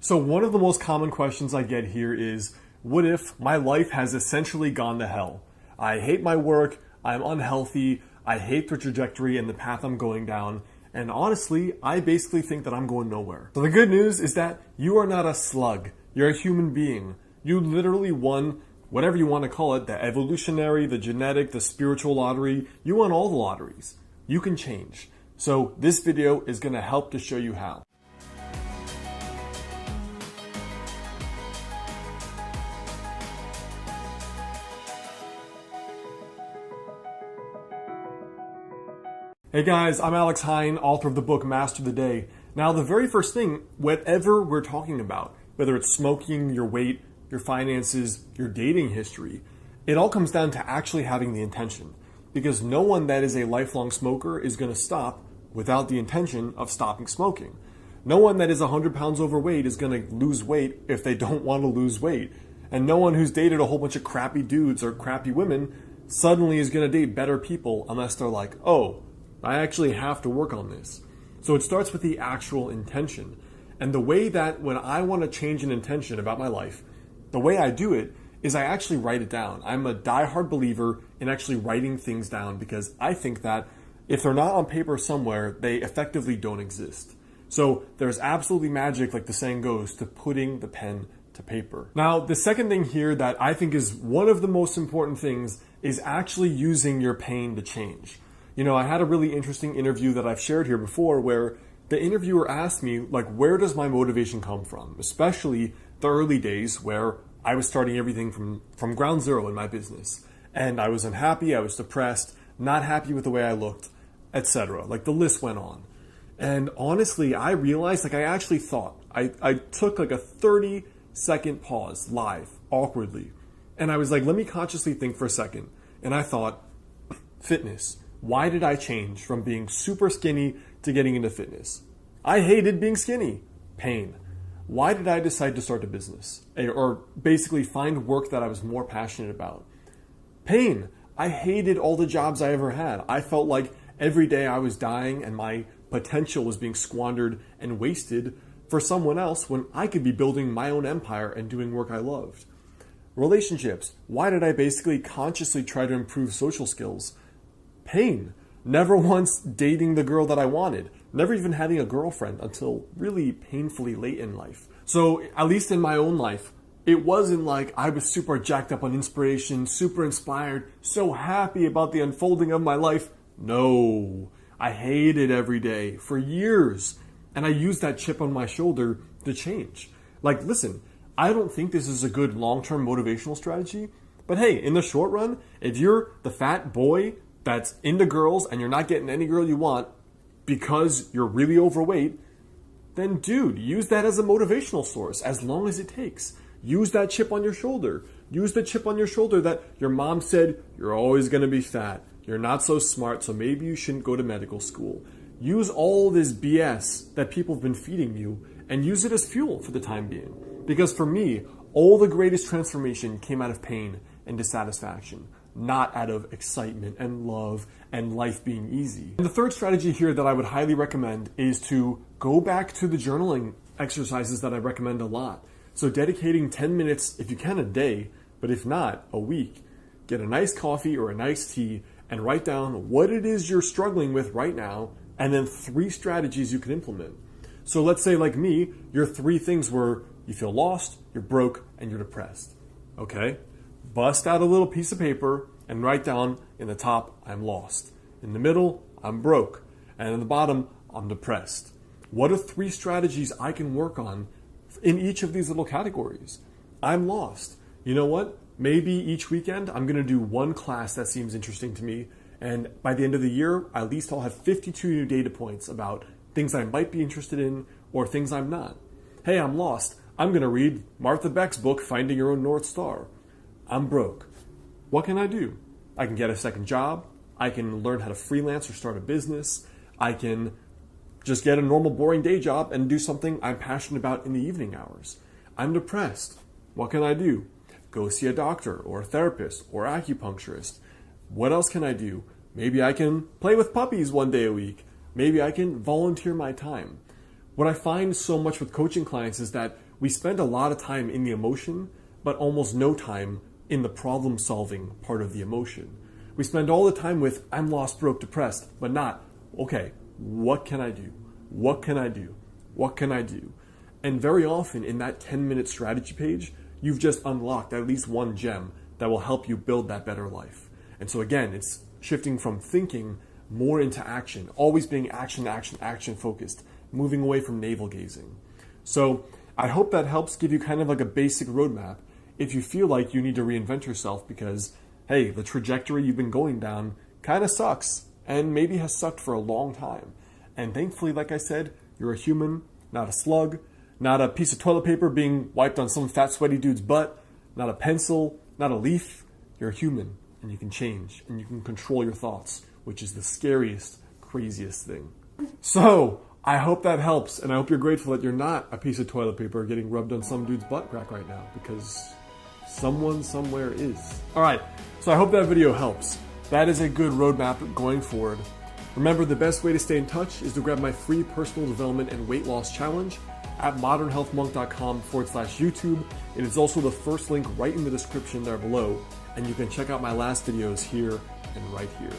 So one of the most common questions I get here is, what if my life has essentially gone to hell? I hate my work, I'm unhealthy, I hate the trajectory and the path I'm going down, and honestly, I basically think that I'm going nowhere. So the good news is that you are not a slug, you're a human being. You literally won, whatever you want to call it, the evolutionary, the genetic, the spiritual lottery. You won all the lotteries. You can change. So this video is going to help to show you how. Hey guys, I'm Alex Hine, author of the book Master the Day. Now the very first thing, whatever we're talking about, whether it's smoking, your weight, your finances, your dating history, it all comes down to actually having the intention. Because no one that is a lifelong smoker is going to stop without the intention of stopping smoking. No one that is 100 pounds overweight is going to lose weight if they don't want to lose weight. And no one who's dated a whole bunch of crappy dudes or crappy women suddenly is going to date better people unless they're like, oh, I actually have to work on this. So it starts with the actual intention. And the way that when I want to change an intention about my life, the way I do it is I actually write it down. I'm a diehard believer in actually writing things down because I think that if they're not on paper somewhere, they effectively don't exist. So there's absolutely magic, like the saying goes, to putting the pen to paper. Now, the second thing here that I think is one of the most important things is actually using your pain to change. You know, I had a really interesting interview that I've shared here before where the interviewer asked me, like, where does my motivation come from? Especially the early days where I was starting everything from ground zero in my business. And I was unhappy, I was depressed, not happy with the way I looked, etc. Like the list went on. And honestly, I realized, like I actually thought, I took like a 30-second pause live, awkwardly. And I was like, let me consciously think for a second. And I thought, fitness. Why did I change from being super skinny to getting into fitness? I hated being skinny. Pain. Why did I decide to start a business? Or basically find work that I was more passionate about? Pain. I hated all the jobs I ever had. I felt like every day I was dying and my potential was being squandered and wasted for someone else when I could be building my own empire and doing work I loved. Relationships. Why did I basically consciously try to improve social skills? Pain. Never once dating the girl that I wanted. Never even having a girlfriend until really painfully late in life. So at least in my own life, it wasn't like I was super jacked up on inspiration, super inspired, so happy about the unfolding of my life. No, I hated every day for years. And I used that chip on my shoulder to change. Like, listen, I don't think this is a good long-term motivational strategy. But hey, in the short run, if you're the fat boy that's into girls and you're not getting any girl you want because you're really overweight, then dude, use that as a motivational source as long as it takes. Use that chip on your shoulder. Use the chip on your shoulder that your mom said, you're always going to be fat. You're not so smart, so maybe you shouldn't go to medical school. Use all this BS that people have been feeding you and use it as fuel for the time being. Because for me, all the greatest transformation came out of pain and dissatisfaction, not out of excitement and love and life being easy. And the third strategy here that I would highly recommend is to go back to the journaling exercises that I recommend a lot. So dedicating 10 minutes, if you can, a day, but if not, a week. Get a nice coffee or a nice tea and write down what it is you're struggling with right now and then 3 strategies you can implement. So let's say, like me, your 3 things were you feel lost, you're broke, and you're depressed. Okay? Bust out a little piece of paper and write down in the top, I'm lost. In the middle, I'm broke. And in the bottom, I'm depressed. What are 3 strategies I can work on in each of these little categories? I'm lost. You know what? Maybe each weekend I'm going to do one class that seems interesting to me. And by the end of the year, at least I'll have 52 new data points about things I might be interested in or things I'm not. Hey, I'm lost. I'm going to read Martha Beck's book, Finding Your Own North Star. I'm broke. What can I do? I can get a second job. I can learn how to freelance or start a business. I can just get a normal boring day job and do something I'm passionate about in the evening hours. I'm depressed. What can I do? Go see a doctor or a therapist or acupuncturist. What else can I do? Maybe I can play with puppies one day a week. Maybe I can volunteer my time. What I find so much with coaching clients is that we spend a lot of time in the emotion, but almost no time in the problem solving part of the emotion. We spend all the time with, I'm lost, broke, depressed, but not, okay, what can I do? What can I do? What can I do? And very often in that 10-minute strategy page, you've just unlocked at least one gem that will help you build that better life. And so again, it's shifting from thinking more into action, always being action, action, action focused, moving away from navel gazing. So I hope that helps give you kind of like a basic roadmap if you feel like you need to reinvent yourself because, hey, the trajectory you've been going down kind of sucks and maybe has sucked for a long time. And thankfully, like I said, you're a human, not a slug, not a piece of toilet paper being wiped on some fat, sweaty dude's butt, not a pencil, not a leaf. You're a human and you can change and you can control your thoughts, which is the scariest, craziest thing. So I hope that helps, and I hope you're grateful that you're not a piece of toilet paper getting rubbed on some dude's butt crack right now, because someone somewhere is. All right, so I hope that video helps. That is a good roadmap going forward. Remember, the best way to stay in touch is to grab my free personal development and weight loss challenge at modernhealthmonk.com/YouTube. It is also the first link right in the description there below, and you can check out my last videos here and right here.